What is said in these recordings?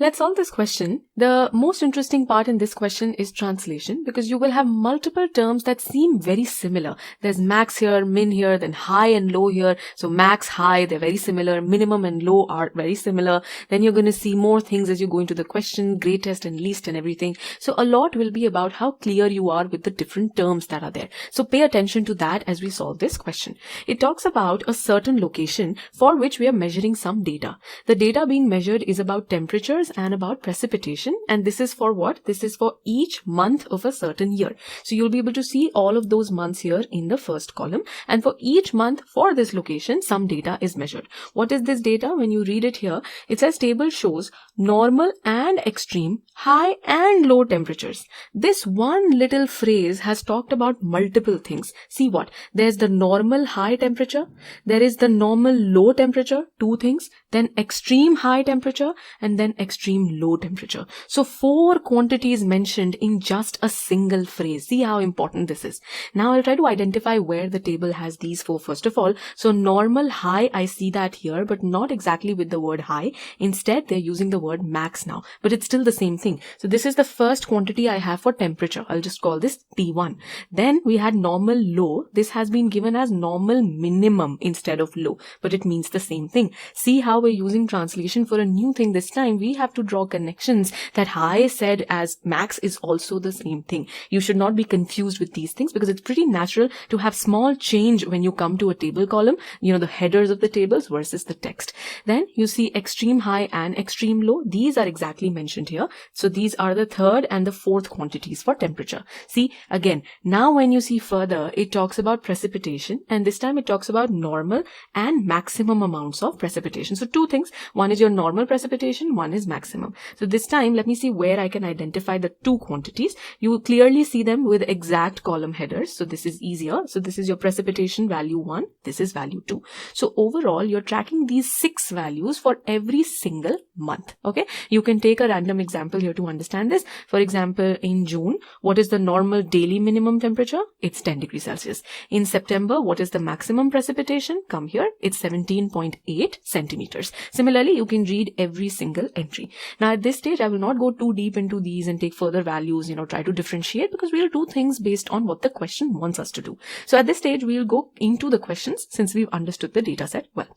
Let's solve this question. The most interesting part in this question is translation, because you will have multiple terms that seem very similar. There's max here, min here, then high and low here. So max, high, they're very similar. Minimum and low are very similar. Then you're going to see more things as you go into the question, greatest and least and everything. So a lot will be about how clear you are with the different terms that are there. So pay attention to that as we solve this question. It talks about a certain location for which we are measuring some data. The data being measured is about temperatures and about precipitation, and this is for what? This is for each month of a certain year. So you'll be able to see all of those months here in the first column, and for each month for this location some data is measured. What is this data? When you read it here, it says table shows normal and extreme, high and low temperatures. This one little phrase has talked about multiple things. See what? There's the normal high temperature, there is the normal low temperature, two things, then extreme high temperature, and then extreme low temperature. So 4 quantities mentioned in just a single phrase. See how important this is. Now I'll try to identify where the table has these 4 first of all. So normal high, I see that here, but not exactly with the word high. Instead, they're using the word max now, but it's still the same thing. So this is the first quantity I have for temperature. I'll just call this T1. Then we had normal low. This has been given as normal minimum instead of low, but it means the same thing. See how we're using translation for a new thing this time. We have to draw connections that high said as max is also the same thing. You should not be confused with these things, because it's pretty natural to have small change when you come to a table column, the headers of the tables versus the text. Then you see extreme high and extreme low. These are exactly mentioned here. So these are the third and the fourth quantities for temperature. See, again, now when you see further, it talks about precipitation, and this time it talks about normal and maximum amounts of precipitation. So 2 things. One is your normal precipitation, one is maximum. So this time, let me see where I can identify the 2 quantities. You will clearly see them with exact column headers. So this is easier. So this is your precipitation value 1. This is value 2. So overall, you're tracking these 6 values for every single month. Okay. You can take a random example here to understand this. For example, in June, what is the normal daily minimum temperature? It's 10 degrees Celsius. In September, what is the maximum precipitation? Come here. It's 17.8 centimeters. Similarly, you can read every single entry. Now at this stage, I will not go too deep into these and take further values, try to differentiate, because we'll do things based on what the question wants us to do. So at this stage, we'll go into the questions since we've understood the data set well.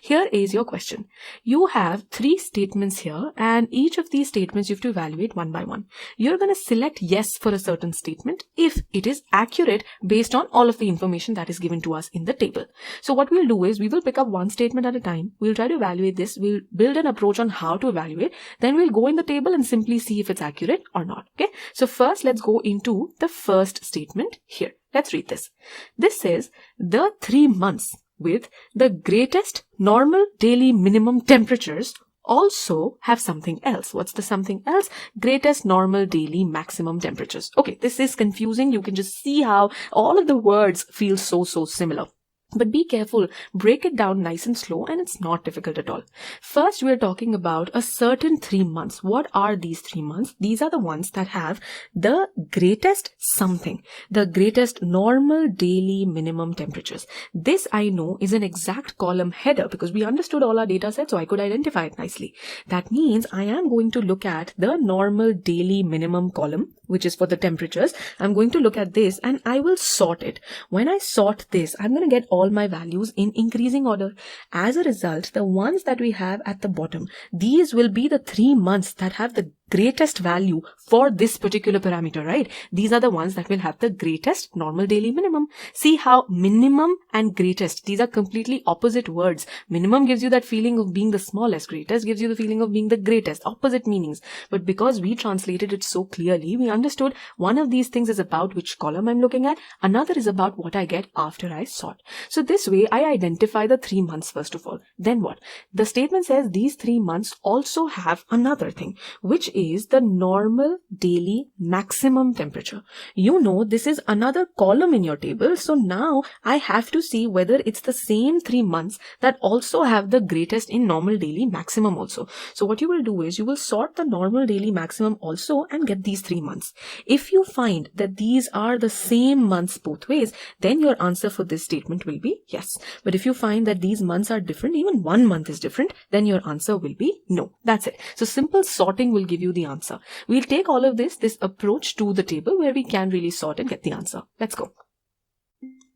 Here is your question. You have 3 statements here, and each of these statements you have to evaluate one by one. You're going to select yes for a certain statement if it is accurate based on all of the information that is given to us in the table. So what we'll do is we will pick up one statement at a time. We'll try to evaluate this. We'll build an approach on how to evaluate. Then we'll go in the table and simply see if it's accurate or not. Okay. So first, let's go into the first statement here. Let's read this. This says the 3 months with the greatest normal daily minimum temperatures also have something else. What's the something else? Greatest normal daily maximum temperatures. Okay, this is confusing. You can just see how all of the words feel so similar. But be careful, break it down nice and slow, and it's not difficult at all. First, we're talking about a certain 3 months. What are these 3 months? These are the ones that have the greatest something, the greatest normal daily minimum temperatures. This I know is an exact column header because we understood all our data sets, so I could identify it nicely. That means I am going to look at the normal daily minimum column, which is for the temperatures. I'm going to look at this and I will sort it. When I sort this, I'm going to get all my values in increasing order. As a result, the ones that we have at the bottom, these will be the 3 months that have the greatest value for this particular parameter, right? These are the ones that will have the greatest normal daily minimum. See how minimum and greatest, these are completely opposite words. Minimum gives you that feeling of being the smallest. Greatest gives you the feeling of being the greatest. Opposite meanings. But because we translated it so clearly, we understood one of these things is about which column I'm looking at. Another is about what I get after I sort. So this way, I identify the 3 months first of all. Then what? The statement says these 3 months also have another thing, which is the normal daily maximum temperature. You know this is another column in your table, so now I have to see whether it's the same 3 months that also have the greatest in normal daily maximum also. So what you will do is you will sort the normal daily maximum also and get these 3 months. If you find that these are the same months both ways, then your answer for this statement will be yes. But if you find that these months are different, even 1 month is different, then your answer will be no. That's it. So simple sorting will give you the answer. We'll take all of this approach to the table where we can really sort and get the answer. Let's go.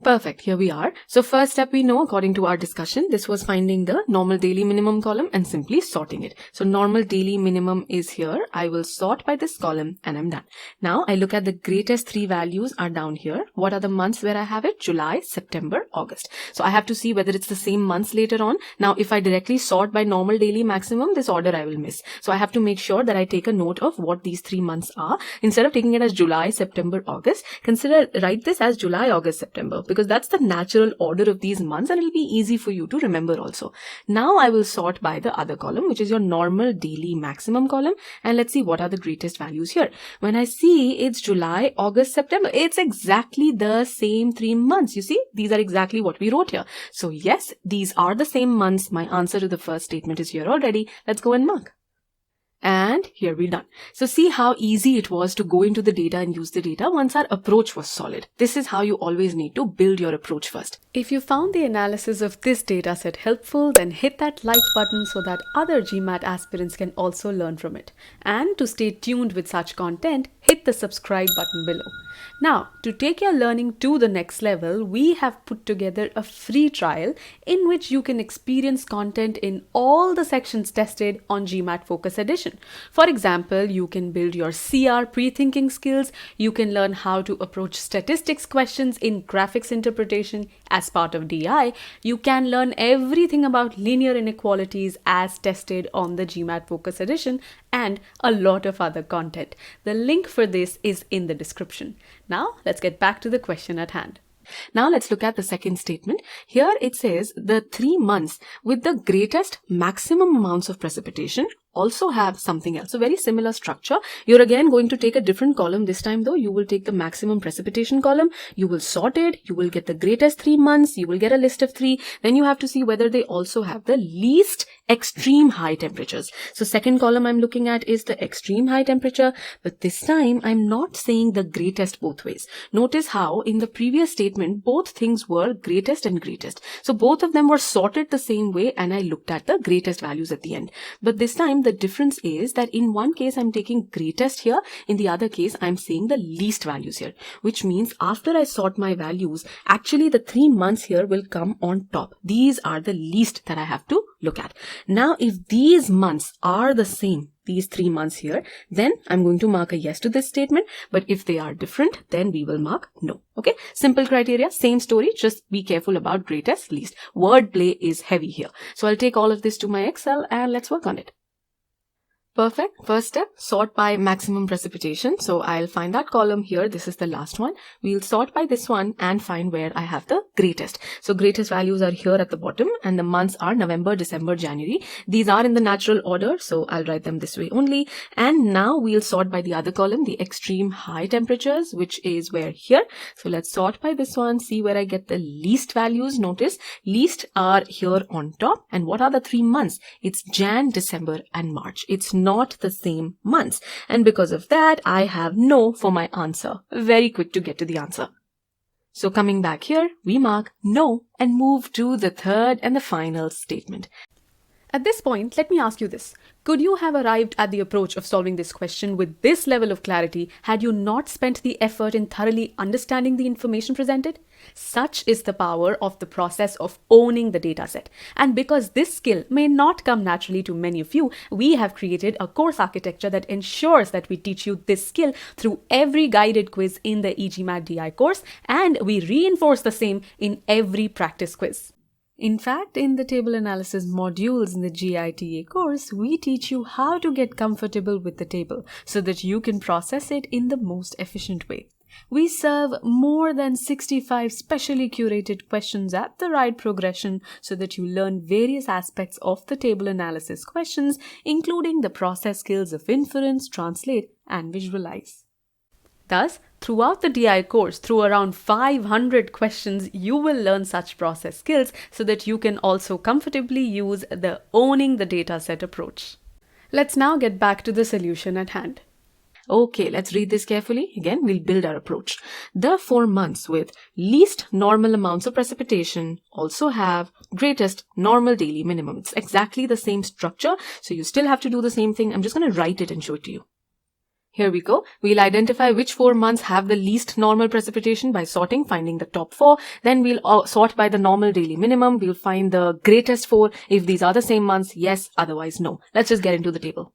Perfect, here we are. So first step we know according to our discussion, this was finding the normal daily minimum column and simply sorting it. So normal daily minimum is here. I will sort by this column and I'm done. Now I look at the greatest 3 values are down here. What are the months where I have it? July, September, August. So I have to see whether it's the same months later on. Now if I directly sort by normal daily maximum, this order I will miss. So I have to make sure that I take a note of what these 3 months are. Instead of taking it as July, September, August, write this as July, August, September, because that's the natural order of these months and it'll be easy for you to remember also. Now I will sort by the other column, which is your normal daily maximum column, and let's see what are the greatest values here. When I see it's July, August, September, it's exactly the same 3 months. You see, these are exactly what we wrote here. So yes, these are the same months. My answer to the first statement is here already. Let's go and mark. And here we're done. So see how easy it was to go into the data and use the data once our approach was solid. This is how you always need to build your approach first. If you found the analysis of this dataset helpful, then hit that like button so that other GMAT aspirants can also learn from it. And to stay tuned with such content, hit the subscribe button below. Now, to take your learning to the next level, we have put together a free trial in which you can experience content in all the sections tested on GMAT Focus Edition. For example, you can build your CR pre-thinking skills, you can learn how to approach statistics questions in graphics interpretation as part of DI, you can learn everything about linear inequalities as tested on the GMAT Focus Edition, and a lot of other content. The link for this is in the description. Now, let's get back to the question at hand. Now let's look at the second statement. Here it says the 3 months with the greatest maximum amounts of precipitation also have something else. So very similar structure. You're again going to take a different column. This time though, you will take the maximum precipitation column. You will sort it. You will get the greatest 3 months. You will get a list of 3. Then you have to see whether they also have the least extreme high temperatures. So second column I'm looking at is the extreme high temperature. But this time I'm not saying the greatest both ways. Notice how in the previous statement, both things were greatest and greatest. So both of them were sorted the same way and I looked at the greatest values at the end. But this time the difference is that in one case I'm taking greatest here, in the other case I'm saying the least values here, which means after I sort my values, actually the 3 months here will come on top. These are the least that I have to look at. Now if these months are the same, these 3 months here, then I'm going to mark a yes to this statement. But if they are different, then we will mark no. Okay, simple criteria, same story, just be careful about greatest, least. Wordplay is heavy here. So I'll take all of this to my Excel and let's work on it. Perfect. First step, sort by maximum precipitation. So I'll find that column here. This is the last one. We'll sort by this one and find where I have the greatest. So greatest values are here at the bottom and the months are November, December, January. These are in the natural order. So I'll write them this way only. And now we'll sort by the other column, the extreme high temperatures, which is where here. So let's sort by this one, see where I get the least values. Notice least are here on top. And what are the 3 months? It's Jan, December and March. It's not the same months. And because of that, I have no for my answer. Very quick to get to the answer. So coming back here, we mark no and move to the third and the final statement. At this point, let me ask you this. Could you have arrived at the approach of solving this question with this level of clarity had you not spent the effort in thoroughly understanding the information presented? Such is the power of the process of owning the dataset. And because this skill may not come naturally to many of you, we have created a course architecture that ensures that we teach you this skill through every guided quiz in the e-GMAT DI course, and we reinforce the same in every practice quiz. In fact, in the table analysis modules in the GITA course, we teach you how to get comfortable with the table so that you can process it in the most efficient way. We serve more than 65 specially curated questions at the right progression so that you learn various aspects of the table analysis questions, including the process skills of inference, translate, and visualize. Thus, throughout the DI course, through around 500 questions, you will learn such process skills so that you can also comfortably use the owning the dataset approach. Let's now get back to the solution at hand. Okay, let's read this carefully. Again, we'll build our approach. The 4 months with least normal amounts of precipitation also have greatest normal daily minimum. It's exactly the same structure, so you still have to do the same thing. I'm just going to write it and show it to you. Here we go. We'll identify which 4 months have the least normal precipitation by sorting, finding the top 4. Then we'll sort by the normal daily minimum. We'll find the greatest 4. If these are the same months, yes, otherwise no. Let's just get into the table.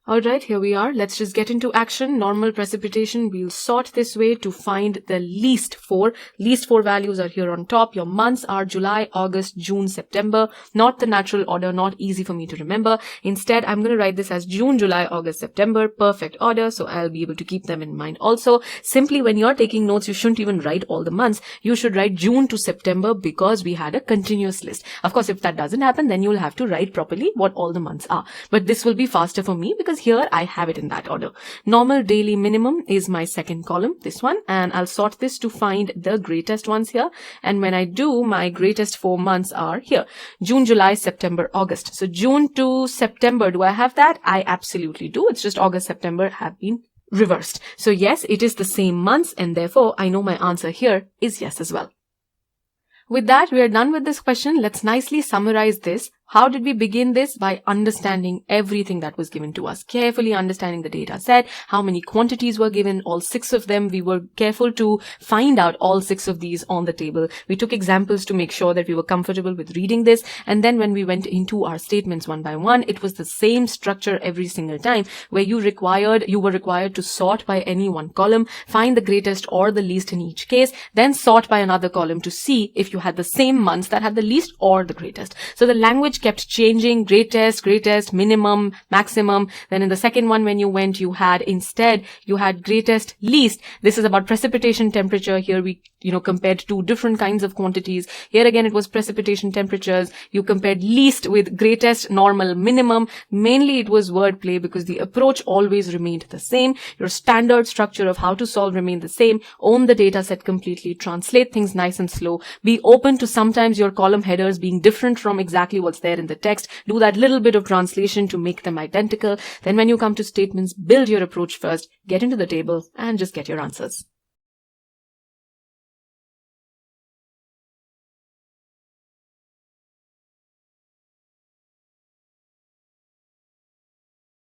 Alright, here we are. Let's just get into action. Normal precipitation, we'll sort this way to find the least 4. Least 4 values are here on top. Your months are July, August, June, September. Not the natural order, not easy for me to remember. Instead, I'm going to write this as June, July, August, September. Perfect order, so I'll be able to keep them in mind also. Simply, when you're taking notes, you shouldn't even write all the months. You should write June to September because we had a continuous list. Of course, if that doesn't happen, then you'll have to write properly what all the months are. But this will be faster for me because here I have it in that order. Normal daily minimum is my second column, this one, and I'll sort this to find the greatest ones here. And when I do, my greatest 4 months are here: June, July, September, August. So June to September, do I have that? I absolutely do. It's just August, September have been reversed. So yes, it is the same months, and therefore I know my answer here is yes as well. With that, we are done with this question. Let's nicely summarize this. How did we begin this? By understanding everything that was given to us, carefully understanding the data set, how many quantities were given, all 6 of them. We were careful to find out all 6 of these on the table. We took examples to make sure that we were comfortable with reading this. And then when we went into our statements one by one, it was the same structure every single time, where you were required to sort by any one column, find the greatest or the least in each case, then sort by another column to see if you had the same months that had the least or the greatest. So the language kept changing: greatest, minimum, maximum. Then in the second one, when you went, you had greatest, least. This is about precipitation temperature. Here we compared 2 different kinds of quantities. Here again, it was precipitation temperatures. You compared least with greatest, normal, minimum. Mainly it was wordplay because the approach always remained the same. Your standard structure of how to solve remained the same. Own the data set completely. Translate things nice and slow. Be open to sometimes your column headers being different from exactly what's there in the text. Do that little bit of translation to make them identical. Then when you come to statements, build your approach first, get into the table, and just get your answers.